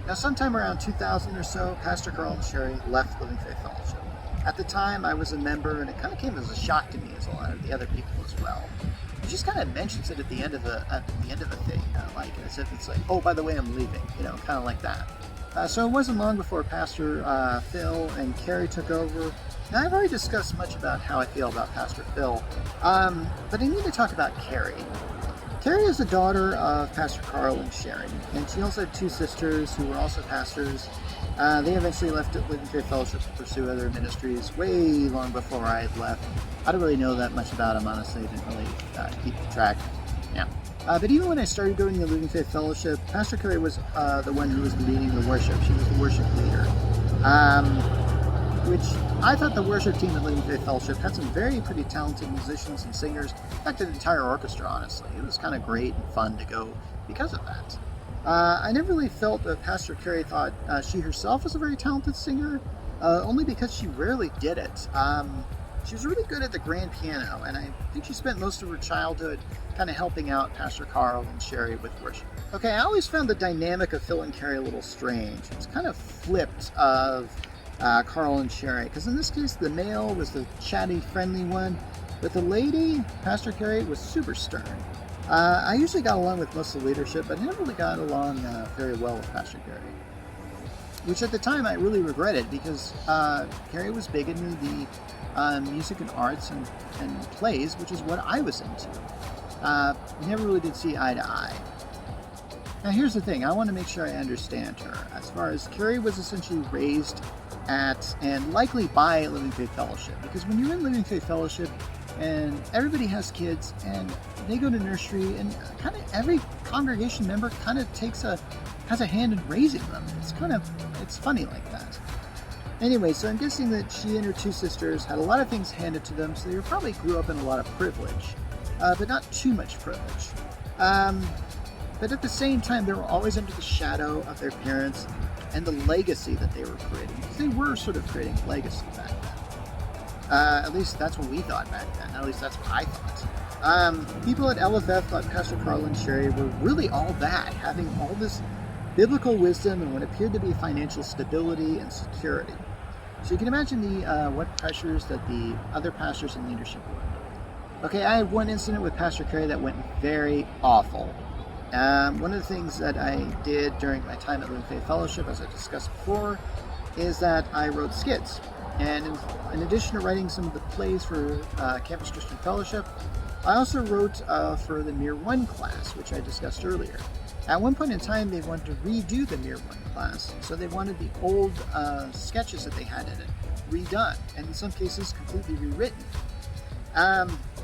Now, sometime around 2000 or so, Pastor Carl and Sherry left Living Faith Fellowship. At the time, I was a member, and it kind of came as a shock to me, as a lot of the other people as well. He just kind of mentions it at the end of the thing, like as if it's like, oh, by the way, I'm leaving, kind of like that. So it wasn't long before Pastor Phil and Carrie took over. Now, I've already discussed much about how I feel about Pastor Phil, but I need to talk about Carrie. Carrie is the daughter of Pastor Carl and Sherry, and she also had two sisters who were also pastors. They eventually left Living Faith Fellowship to pursue other ministries way long before I had left. I don't really know that much about them, honestly. I didn't really keep track. Yeah. But even when I started going to Living Faith Fellowship, Pastor Carrie was the one who was leading the worship. She was the worship leader. Which I thought the worship team at Living Faith Fellowship had some pretty talented musicians and singers. In fact, an entire orchestra, honestly. It was kind of great and fun to go because of that. I never really felt that Pastor Carrie thought she herself was a very talented singer, only because she rarely did it. She was really good at the grand piano, and I think she spent most of her childhood kind of helping out Pastor Carl and Sherry with worship. Okay, I always found the dynamic of Phil and Carrie a little strange. It was kind of flipped of Carl and Sherry, because in this case the male was the chatty, friendly one, but the lady, Pastor Carrie, was super stern. I usually got along with most of the leadership, but I never really got along very well with Pastor Carrie, which at the time I really regretted, because Carrie was big into the music and arts and plays, which is what I was into. We never really did see eye to eye. Now here's the thing, I want to make sure I understand her. As far as Carrie was essentially raised at, and likely by, Living Faith Fellowship, because when you're in Living Faith Fellowship and everybody has kids and they go to nursery, and kind of every congregation member kind of has a hand in raising them. It's funny like that. Anyway, so I'm guessing that she and her two sisters had a lot of things handed to them, so they probably grew up in a lot of privilege, but not too much privilege. But at the same time, they were always under the shadow of their parents and the legacy that they were creating, because they were sort of creating a legacy back then. At least that's what we thought back then. At least that's what I thought. People at LFF thought Pastor Carl and Sherry were really all that, having all this biblical wisdom and what appeared to be financial stability and security. So you can imagine what pressures that the other pastors and leadership were. Okay, I had one incident with Pastor Carrie that went very awful. One of the things that I did during my time at Living Faith Fellowship, as I discussed before, is that I wrote skits. And in addition to writing some of the plays for Campus Christian Fellowship, I also wrote for the Mere One class, which I discussed earlier. At one point in time, they wanted to redo the Mere One class, so they wanted the old sketches that they had in it redone, and in some cases completely rewritten.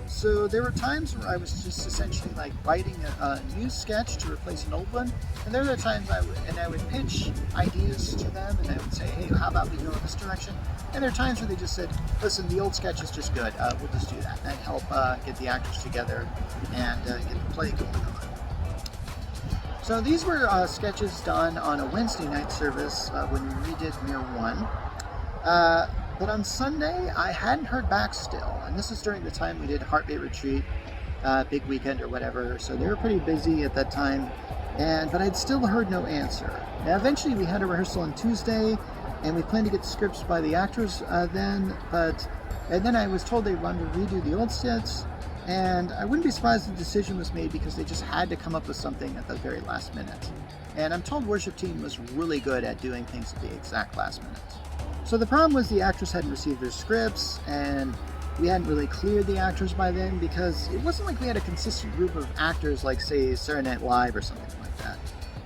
So there were times where I was just essentially like writing a new sketch to replace an old one, and there were times I would pitch ideas to them, and I would say, hey, how about we go in this direction? And there are times where they just said, listen, the old sketch is just good, we'll just do that. And I'd help get the actors together and get the play going on. So these were sketches done on a Wednesday night service when we redid Mere One. But on Sunday, I hadn't heard back still, and this is during the time we did Heartbeat Retreat, big weekend or whatever, so they were pretty busy at that time, but I'd still heard no answer. Now eventually we had a rehearsal on Tuesday, and we planned to get the scripts by the actors then, and then I was told they wanted to redo the old skits, and I wouldn't be surprised if the decision was made because they just had to come up with something at the very last minute. And I'm told worship team was really good at doing things at the exact last minute. So the problem was the actors hadn't received their scripts, and we hadn't really cleared the actors by then, because it wasn't like we had a consistent group of actors like, say, Saturday Night Live or something like that.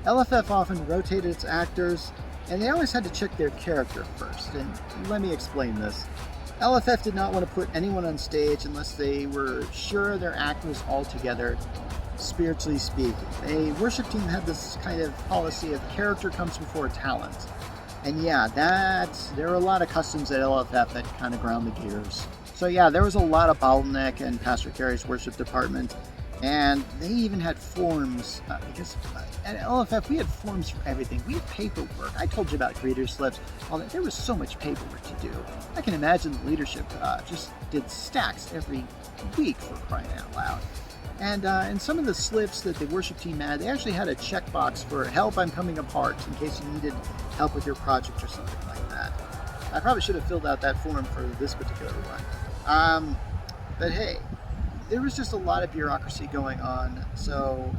LFF often rotated its actors, and they always had to check their character first, and let me explain this. LFF did not want to put anyone on stage unless they were sure their act was all together, spiritually speaking. A worship team had this kind of policy of character comes before talent. And yeah, there were a lot of customs at LFF that kind of ground the gears. So yeah, there was a lot of bottleneck in Pastor Carrie's worship department, and they even had forms, because at LFF we had forms for everything. We had paperwork. I told you about greeter slips, all that. There was so much paperwork to do. I can imagine the leadership just did stacks every week, for crying out loud. And in some of the slips that the worship team had, they actually had a checkbox for help, I'm coming apart, in case you needed help with your project or something like that. I probably should have filled out that form for this particular one. But hey, there was just a lot of bureaucracy going on. So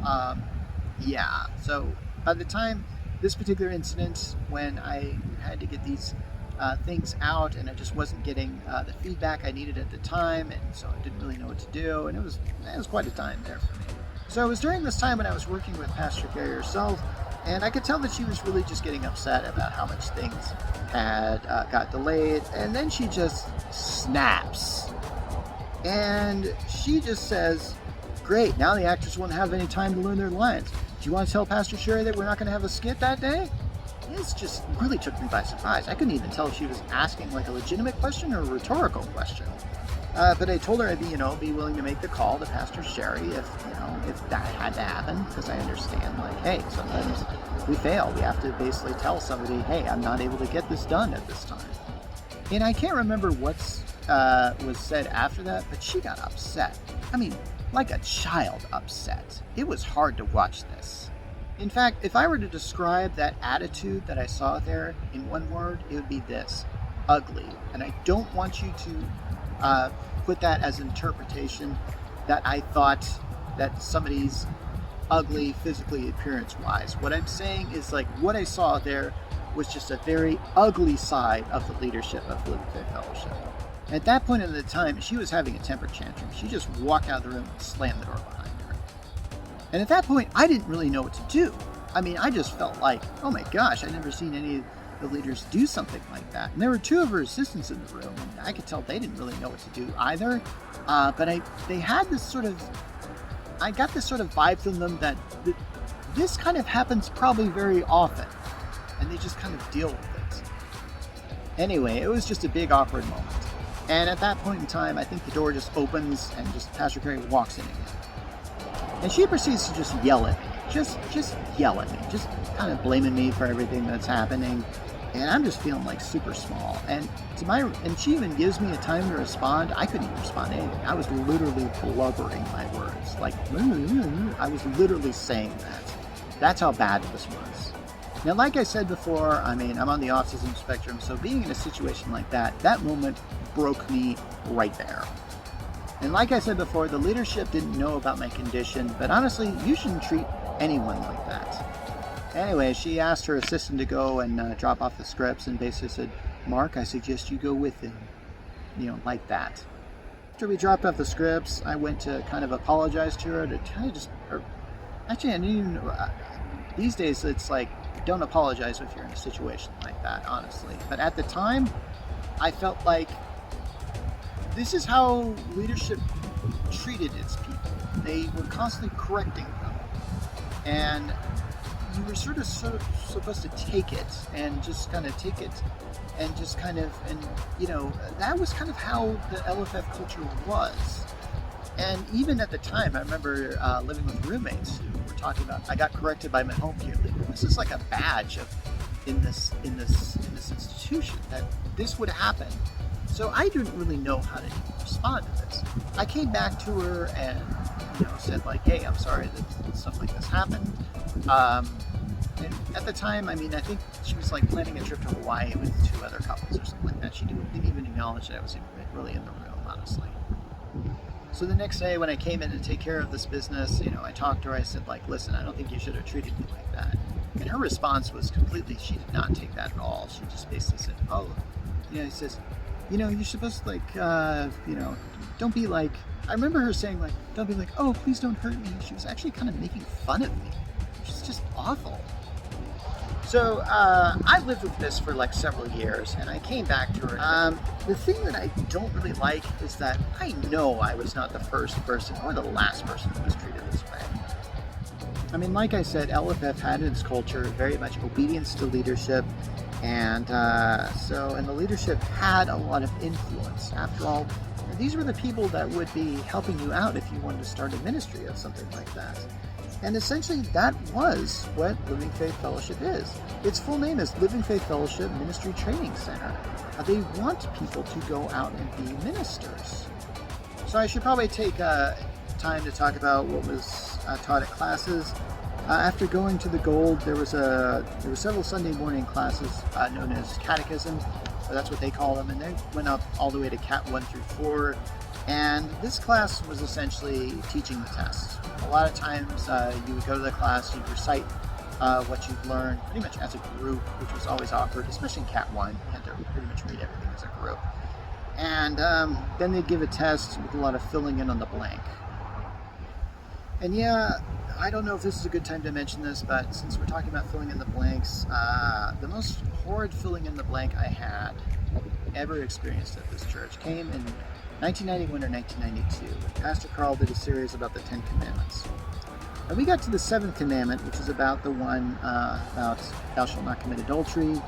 yeah, so by the time this particular incident, when I had to get these things out and I just wasn't getting the feedback I needed at the time, and so I didn't really know what to do, and it was quite a time there for me. So it was during this time when I was working with Pastor Carrie herself, and I could tell that she was really just getting upset about how much things had got delayed, and then she just snaps. And she just says, great, now the actors won't have any time to learn their lines. Do you want to tell Pastor Sherry that we're not going to have a skit that day? This just really took me by surprise. I couldn't even tell if she was asking like a legitimate question or a rhetorical question. But I told her I'd be willing to make the call to Pastor Sherry if that had to happen, because I understand, like, hey, sometimes we fail. We have to basically tell somebody, hey, I'm not able to get this done at this time. And I can't remember what was said after that, but she got upset. I mean, like a child upset. It was hard to watch this. In fact, if I were to describe that attitude that I saw there in one word, it would be this: ugly. And I don't want you to put that as interpretation that I thought that somebody's ugly physically appearance-wise. What I'm saying is, like, what I saw there was just a very ugly side of the leadership of Living Faith Fellowship. At that point in the time, she was having a temper tantrum. She just walked out of the room and slammed the door behind her. And at that point, I didn't really know what to do. I mean, I just felt like, oh my gosh, I'd never seen any of the leaders do something like that. And there were two of her assistants in the room, and I could tell they didn't really know what to do either. But they had this sort of, I got this sort of vibe from them that this kind of happens probably very often, and they just kind of deal with it. Anyway, it was just a big awkward moment. And at that point in time, I think the door just opens and just Pastor Carey walks in again. And she proceeds to just yell at me. Just yell at me. Just kind of blaming me for everything that's happening. And I'm just feeling like super small. And she even gives me a time to respond. I couldn't even respond to anything. I was literally blubbering my words. Like, I was literally saying that. That's how bad this was. Now, like I said before, I mean, I'm on the autism spectrum, so being in a situation like that moment broke me right there. And like I said before, the leadership didn't know about my condition, but honestly, you shouldn't treat anyone like that. Anyway, she asked her assistant to go and drop off the scripts, and basically said, Mark, I suggest you go with him. Like that. After we dropped off the scripts, I went to kind of apologize to her, to kind of I didn't even, these days it's like, don't apologize if you're in a situation like that, honestly. But at the time, I felt like this is how leadership treated its people. They were constantly correcting them. And you were sort of supposed to take it and just kind of take it and just kind of, that was kind of how the LFF culture was. And even at the time, I remember living with roommates who were talking about, I got corrected by my home care leader. This is like a badge in this institution that this would happen. So I didn't really know how to respond to this. I came back to her and said like, hey, I'm sorry that stuff like this happened. And at the time, I mean, I think she was like planning a trip to Hawaii with 2 other couples or something like that. She didn't even acknowledge that I was really in the room, honestly. So the next day when I came in to take care of this business, I talked to her, I said like, listen, I don't think you should have treated me like that. And her response was completely, she did not take that at all. She just basically said, he says, you're supposed to like, don't be like, I remember her saying like, don't be like, oh, please don't hurt me. She was actually kind of making fun of me, which is just awful. So I lived with this for like several years, and I came back to her. The thing that I don't really like is that I know I was not the first person or the last person who was treated this way. I mean, like I said, LFF had in its culture very much obedience to leadership, and the leadership had a lot of influence. After all, these were the people that would be helping you out if you wanted to start a ministry of something like that. And essentially, that was what Living Faith Fellowship is. Its full name is Living Faith Fellowship Ministry Training Center. They want people to go out and be ministers. So I should probably take time to talk about what was taught at classes. After going to the Gold, there were several Sunday morning classes known as catechism, or that's what they call them, and they went up all the way to Cat 1 through 4. And this class was essentially teaching the test. A lot of times you would go to the class, you'd recite what you've learned pretty much as a group, which was always awkward, especially in Cat 1. You had to pretty much read everything as a group. And then they'd give a test with a lot of filling in on the blank. And yeah, I don't know if this is a good time to mention this, but since we're talking about filling in the blanks, the most horrid filling in the blank I had ever experienced at this church came in 1991 or 1992, when Pastor Carl did a series about the 10 Commandments. And we got to the 7th commandment, which is about the one about thou shalt not commit adultery.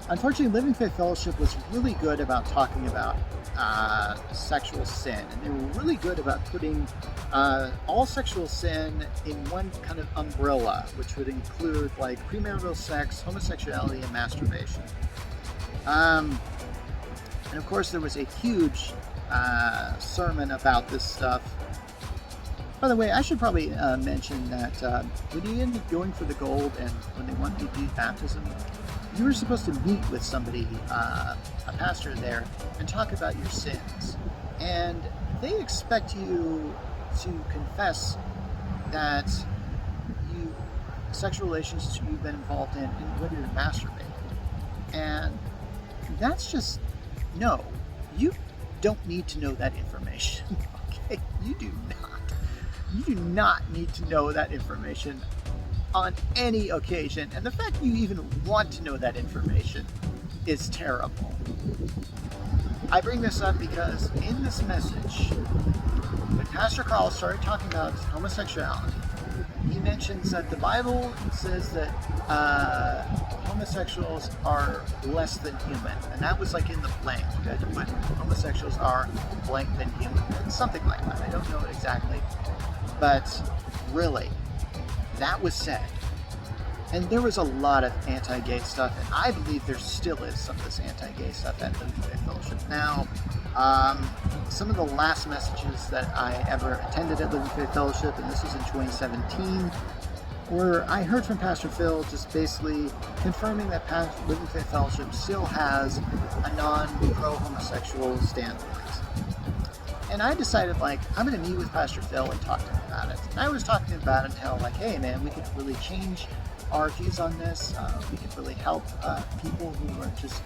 Unfortunately, Living Faith Fellowship was really good about talking about sexual sin, and they were really good about putting all sexual sin in one kind of umbrella, which would include like premarital sex, homosexuality, and masturbation. And of course, there was a huge sermon about this stuff. By the way, I should probably mention that when you end up going for the Gold and when they want you to do baptism, you were supposed to meet with somebody, a pastor there, and talk about your sins. And they expect you to confess that sexual relations you've been involved in and whether you're masturbating. And that's just, no, you don't need to know that information. Okay, you do not need to know that information on any occasion, and the fact you even want to know that information is terrible. I bring this up because in this message, when Pastor Carl started talking about homosexuality, he mentions that the Bible says that homosexuals are less than human, and that was like in the blank. You had to put homosexuals are blank than human, something like that. I don't know it exactly, but really, that was said. And there was a lot of anti-gay stuff, and I believe there still is some of this anti-gay stuff at Living Faith Fellowship. Now, some of the last messages that I ever attended at Living Faith Fellowship, and this was in 2017, where I heard from Pastor Phil just basically confirming that Living Faith Fellowship still has a non-pro-homosexual standpoint. And I decided, like, I'm going to meet with Pastor Phil and talk to him about it. And I was talking about it how, like, hey, man, we could really change our views on this. We could really help people who are just,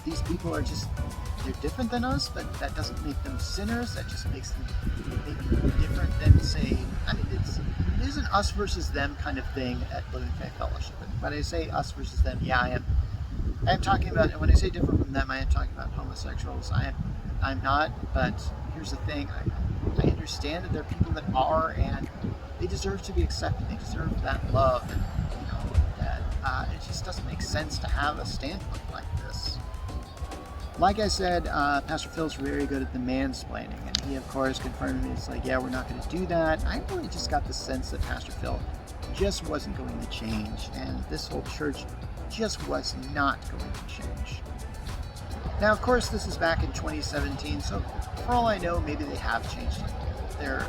these people are just, they're different than us, but that doesn't make them sinners. That just makes them maybe different than, say, I mean, it is an us versus them kind of thing at Living Faith Fellowship. And when I say us versus them, yeah, I am talking about, and when I say different from them, I am talking about homosexuals. I'm not, but here's the thing, I understand that there are people that are, and they deserve to be accepted, they deserve that love, and that it just doesn't make sense to have a standpoint like this. Like I said, Pastor Phil's very good at the mansplaining, and he of course confirmed me, it's like, yeah, we're not going to do that. I really just got the sense that Pastor Phil just wasn't going to change, and this whole church just was not going to change. Now, of course, this is back in 2017, so for all I know, maybe they have changed their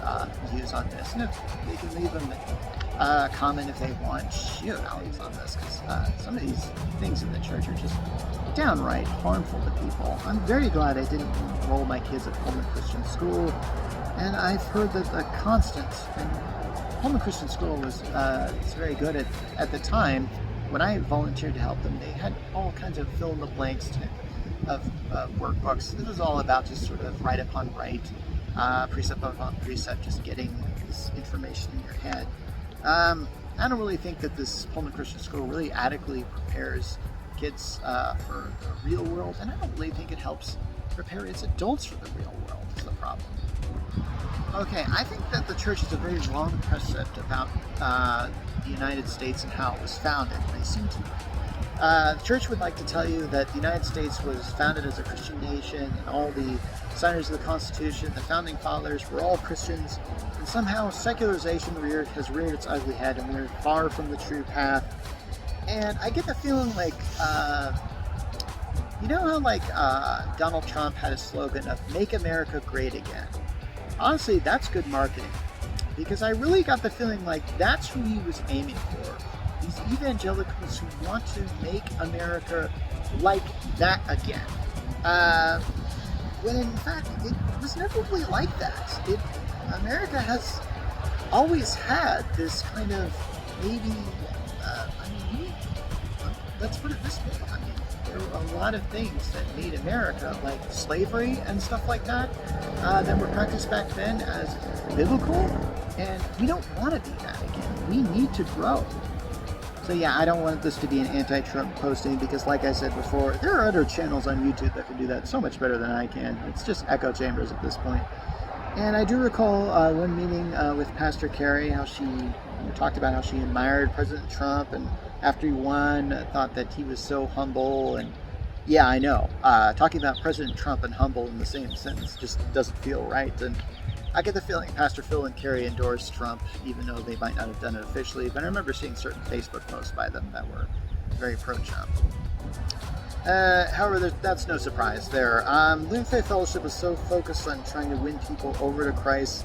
views on this. And if they can leave them a comment if they want, shoot, I'll leave on this, because some of these things in the church are just downright harmful to people. I'm very glad I didn't enroll my kids at Pullman Christian School, and I've heard that the constant, and Pullman Christian School was very good at the time. When I volunteered to help them, they had all kinds of fill-in-the-blanks of workbooks. This was all about just sort of right upon right, precept upon precept, just getting this information in your head. I don't really think that this Pullman Christian School really adequately prepares kids for the real world, and I don't really think it helps prepare its adults for the real world is the problem. Okay, I think that the church has a very wrong precept about the United States and how it was founded. They seem to the church would like to tell you that the United States was founded as a Christian nation, and all the signers of the Constitution, the founding fathers, were all Christians, and somehow secularization has reared its ugly head, and we're far from the true path. And I get the feeling like, you know how like Donald Trump had a slogan of "Make America Great Again"? Honestly, that's good marketing. because I really got the feeling like that's who he was aiming for. These evangelicals who want to make America like that again. When in fact, it was never really like that. America has always had this kind of maybe, let's put it this way. I mean, there were a lot of things that made America, like slavery and stuff like that, that were practiced back then as biblical, and we don't want to be that again. We need to grow. So yeah, I don't want this to be an anti-Trump posting because, like I said before, there are other channels on YouTube that can do that so much better than I can. It's just echo chambers at this point. And I do recall one meeting with Pastor Carey, how she talked about how she admired President Trump, and after he won, thought that he was so humble. And yeah, I know. Talking about President Trump and humble in the same sentence just doesn't feel right. And I get the feeling Pastor Phil and Carey endorsed Trump, even though they might not have done it officially. But I remember seeing certain Facebook posts by them that were very pro-Trump. However, that's no surprise there. Living Faith Fellowship was so focused on trying to win people over to Christ.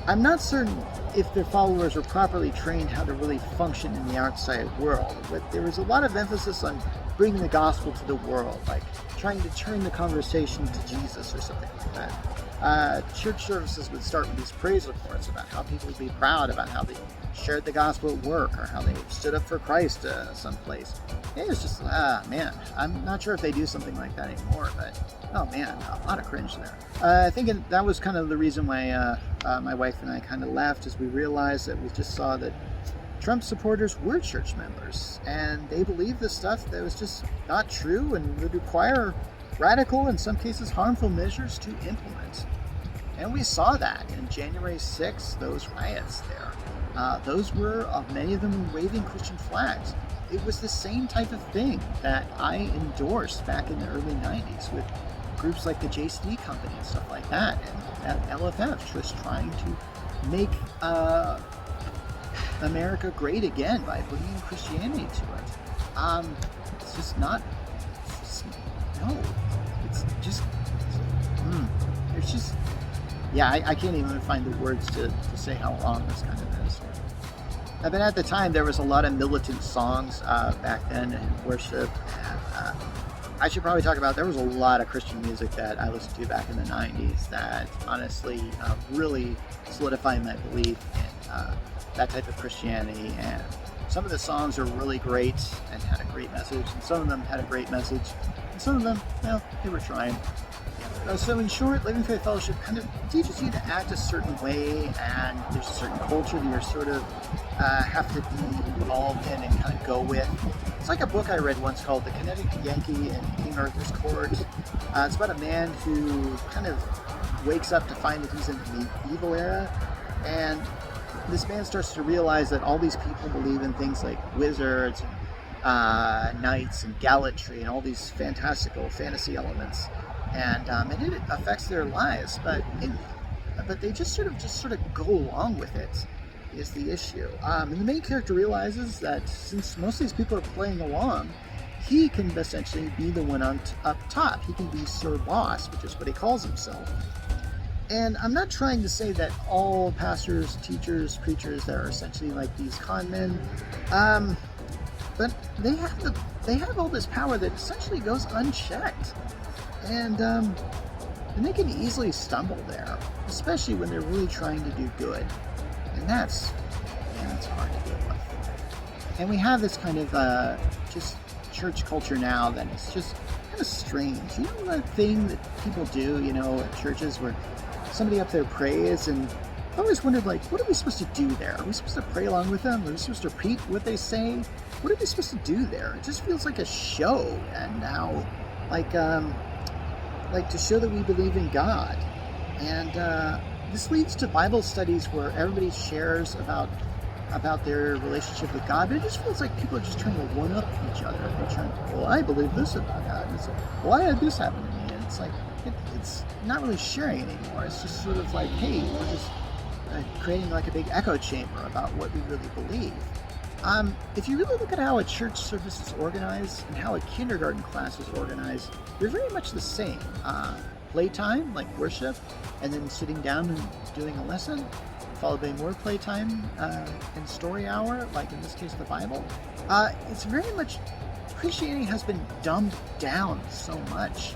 I'm not certain if their followers were properly trained how to really function in the outside world, but there was a lot of emphasis on bringing the gospel to the world, like trying to turn the conversation to Jesus or something like that. Church services would start with these praise reports about how people would be proud about how they shared the gospel at work or how they stood up for Christ someplace. It was just, man, I'm not sure if they do something like that anymore, but oh man, a lot of cringe there. I think that was kind of the reason why my wife and I kind of left, is we realized that we just saw that Trump supporters were church members, and they believed the stuff that was just not true and would require radical, in some cases harmful measures to implement. And we saw that in January 6th, those riots there. Those were, many of them were waving Christian flags. It was the same type of thing that I endorsed back in the early 90s with groups like the JCD Company and stuff like that, and LFF just trying to make America great again by bringing Christianity to it. It's just not, no, it's just, there's just, yeah, I can't even find the words to say how wrong this kind of is. But at the time, there was a lot of militant songs back then in worship. And, I should probably talk about, there was a lot of Christian music that I listened to back in the 90s that honestly really solidified my belief in that type of Christianity. And some of the songs are really great and had a great message, and some of them had a great message, and some of them, well, they were trying. So in short, Living Faith Fellowship kind of teaches you to act a certain way, and there's a certain culture that you're sort of have to be involved in and kind of go with. It's like a book I read once called The Connecticut Yankee in King Arthur's Court. It's about a man who kind of wakes up to find that he's in the medieval era, and this man starts to realize that all these people believe in things like wizards and knights and gallantry and all these fantastical fantasy elements. And it affects their lives, but they just sort of go along with it, is the issue. And the main character realizes that since most of these people are playing along, he can essentially be the one up top. He can be Sir Boss, which is what he calls himself. And I'm not trying to say that all pastors, teachers, preachers, they're essentially like these con men, but they have all this power that essentially goes unchecked. And they can easily stumble there, especially when they're really trying to do good. And that's hard to deal with. And we have this kind of just church culture now that is just kind of strange. You know, that thing that people do, you know, at churches where somebody up there prays, and I always wondered, like, what are we supposed to do there? Are we supposed to pray along with them? Are we supposed to repeat what they say? What are we supposed to do there? It just feels like a show, and how, like to show that we believe in God. And this leads to Bible studies where everybody shares about their relationship with God, but it just feels like people are just trying to one-up each other. They're trying, well, I believe this about God. And it's like, well, I had this happen to me. And it's like, it's not really sharing anymore. It's just sort of like, hey, we're just creating like a big echo chamber about what we really believe. If you really look at how a church service is organized and how a kindergarten class is organized, they're very much the playtime, like worship, and then sitting down and doing a lesson, followed by more playtime and story hour, like in this case the Bible, it's very much, Christianity has been dumbed down so much.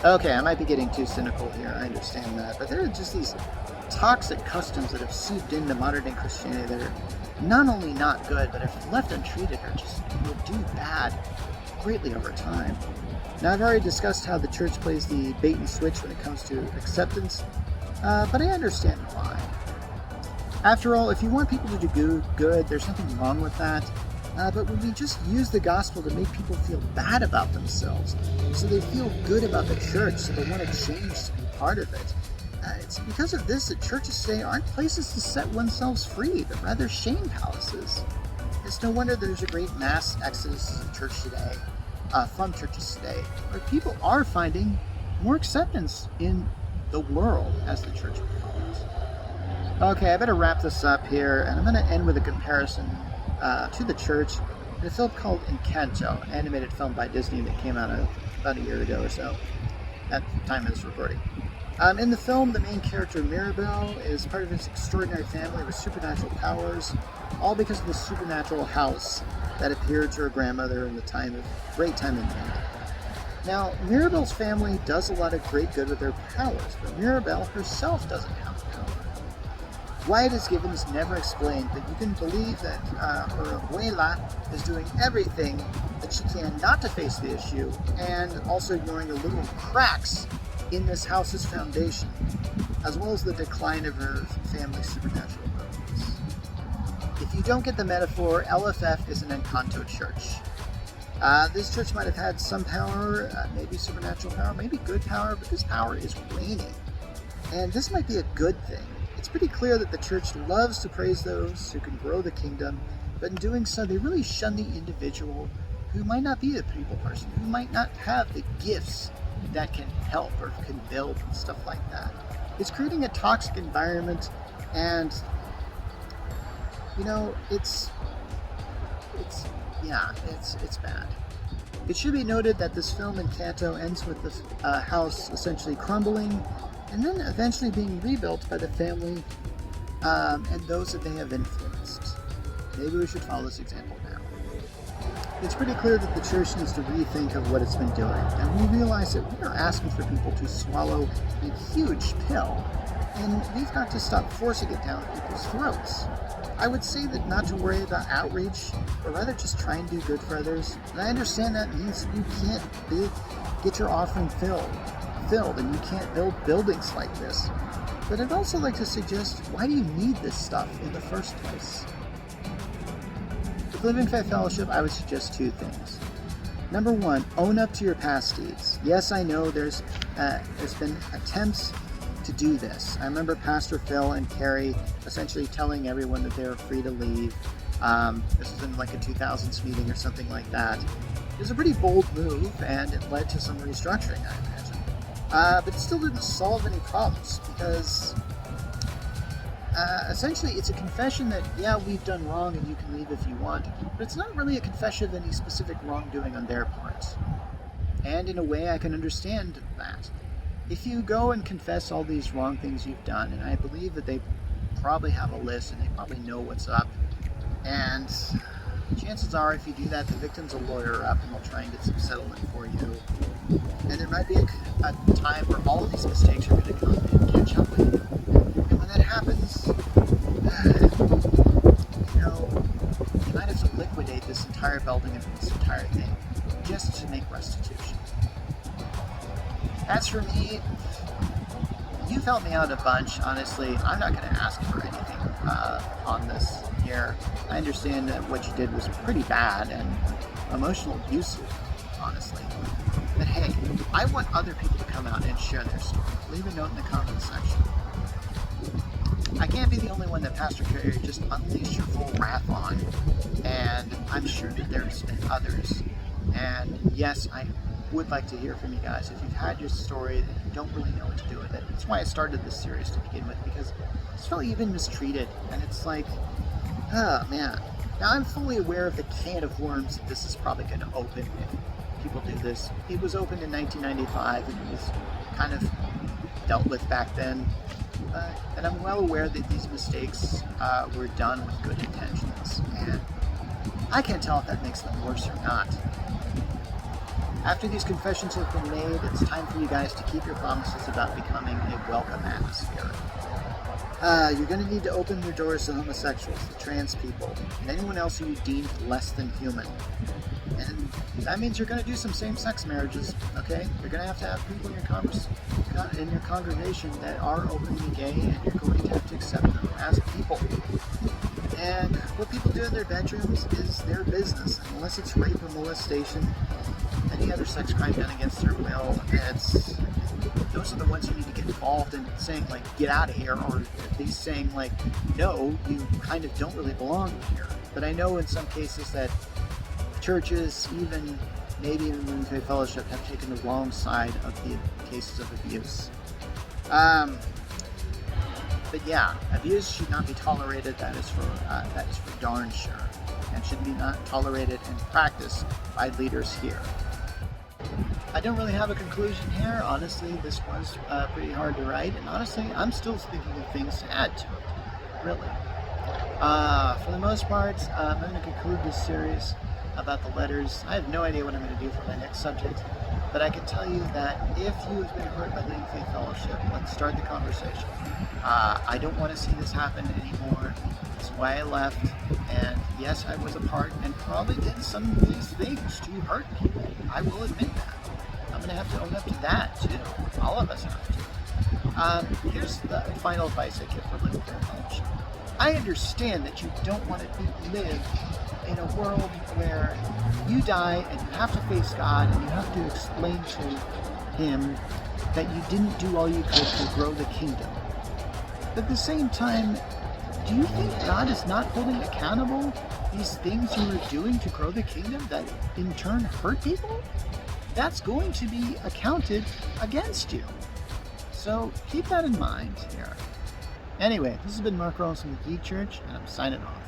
Okay, I might be getting too cynical here, I understand that, but there are just these toxic customs that have seeped into modern day Christianity that are not only not good, but if left untreated are just will do bad greatly over time. Now, I've already discussed how the church plays the bait and switch when it comes to acceptance, but I understand why. After all, if you want people to do good, there's nothing wrong with that. But when we just use the gospel to make people feel bad about themselves, so they feel good about the church, so they want to change to be part of it, it's because of this that churches today aren't places to set oneself free, but rather shame palaces. It's no wonder there's a great mass exodus from churches today, where people are finding more acceptance in the world, as the church would call it. Okay, I better wrap this up here, and I'm going to end with a comparison to the church in a film called Encanto, an animated film by Disney that came out about a year ago or so, at the time of this recording. In the film, the main character Mirabel is part of this extraordinary family with supernatural powers, all because of the supernatural house that appeared to her grandmother in the great time of need. Now, Mirabel's family does a lot of great good with their powers, but Mirabel herself doesn't have the power. Why it is given is never explained, but you can believe that her abuela is doing everything that she can not to face the issue, and also ignoring the little cracks in this house's foundation, as well as the decline of her family's supernatural abilities. If you don't get the metaphor, LFF is an Encanto church. This church might have had some power, maybe supernatural power, maybe good power, but this power is waning. And this might be a good thing. It's pretty clear that the church loves to praise those who can grow the kingdom, but in doing so, they really shun the individual who might not be a people person, who might not have the gifts that can help or can build and stuff like that. It's creating a toxic environment, and it's bad. It should be noted that this film Encanto ends with the house essentially crumbling and then eventually being rebuilt by the family and those that they have influenced. Maybe we should follow this example now. It's pretty clear that the church needs to rethink of what it's been doing, and we realize that we are asking for people to swallow a huge pill, and we've got to stop forcing it down people's throats. I would say that not to worry about outreach, but rather just try and do good for others. And I understand that means you can't get your offering filled, and you can't build buildings like this. But I'd also like to suggest, why do you need this stuff in the first place? With Living Faith Fellowship, I would suggest two things. Number one, own up to your past deeds. Yes, I know there's been attempts to do this. I remember Pastor Phil and Carrie essentially telling everyone that they were free to leave. This was in like a 2000s meeting or something like that. It was a pretty bold move, and it led to some restructuring, I imagine. But it still didn't solve any problems, because essentially it's a confession that, yeah, we've done wrong and you can leave if you want, but it's not really a confession of any specific wrongdoing on their part. And in a way, I can understand that. If you go and confess all these wrong things you've done, and I believe that they probably have a list and they probably know what's up, and chances are if you do that, the victims will lawyer up and they'll try and get some settlement for you. And there might be a time where all of these mistakes are going to come and catch up with you. And when that happens, you might have to liquidate this entire building and this entire thing just to make restitution. As for me, you've helped me out a bunch. Honestly, I'm not going to ask for anything on this here. I understand that what you did was pretty bad and emotional abusive, honestly. But hey, I want other people to come out and share their story. Leave a note in the comments section. I can't be the only one that Pastor Carey just unleashed your full wrath on, and I'm sure that there's been others. And yes, I would like to hear from you guys. If you've had your story that you don't really know what to do with it. That's why I started this series to begin with, because it's felt you've been mistreated, and it's like, oh man. Now I'm fully aware of the can of worms that this is probably going to open if people do this. It was opened in 1995, and it was kind of dealt with back then. And I'm well aware that these mistakes were done with good intentions, and I can't tell if that makes them worse or not. After these confessions have been made, it's time for you guys to keep your promises about becoming a welcome atmosphere. You're going to need to open your doors to homosexuals, to trans people, and anyone else who you deem less than human. And that means you're going to do some same-sex marriages, okay? You're going to have people in your congregation that are openly gay, and you're going to have to accept them as people. And what people do in their bedrooms is their business, unless it's rape or molestation, any other sex crime done against their will. Those are the ones who need to get involved in saying, like, get out of here, or at least saying, like, no, you kind of don't really belong here. But I know in some cases that churches, maybe even Living Faith Fellowship, have taken the wrong side of the cases of abuse. But yeah, abuse should not be tolerated. That is for darn sure, and should be not tolerated and practiced by leaders here. I don't really have a conclusion here. Honestly, this was pretty hard to write, and honestly, I'm still thinking of things to add to it. Really. For the most part, I'm going to conclude this series about the letters. I have no idea what I'm going to do for my next subject, but I can tell you that if you have been hurt by Living Faith Fellowship, let's start the conversation. I don't want to see this happen anymore. That's why I left, and yes, I was a part and probably did some of these things to hurt people. I will admit that. I'm going to have to own up to that, too. All of us have to. Here's the final advice I give for Living Faith Fellowship. I understand that you don't want to live in a world where you die and you have to face God and you have to explain to Him that you didn't do all you could to grow the kingdom. But at the same time, do you think God is not holding accountable these things you were doing to grow the kingdom that in turn hurt people? That's going to be accounted against you. So keep that in mind here. Anyway, this has been Mark Rawls from the GeekChurch, and I'm signing off.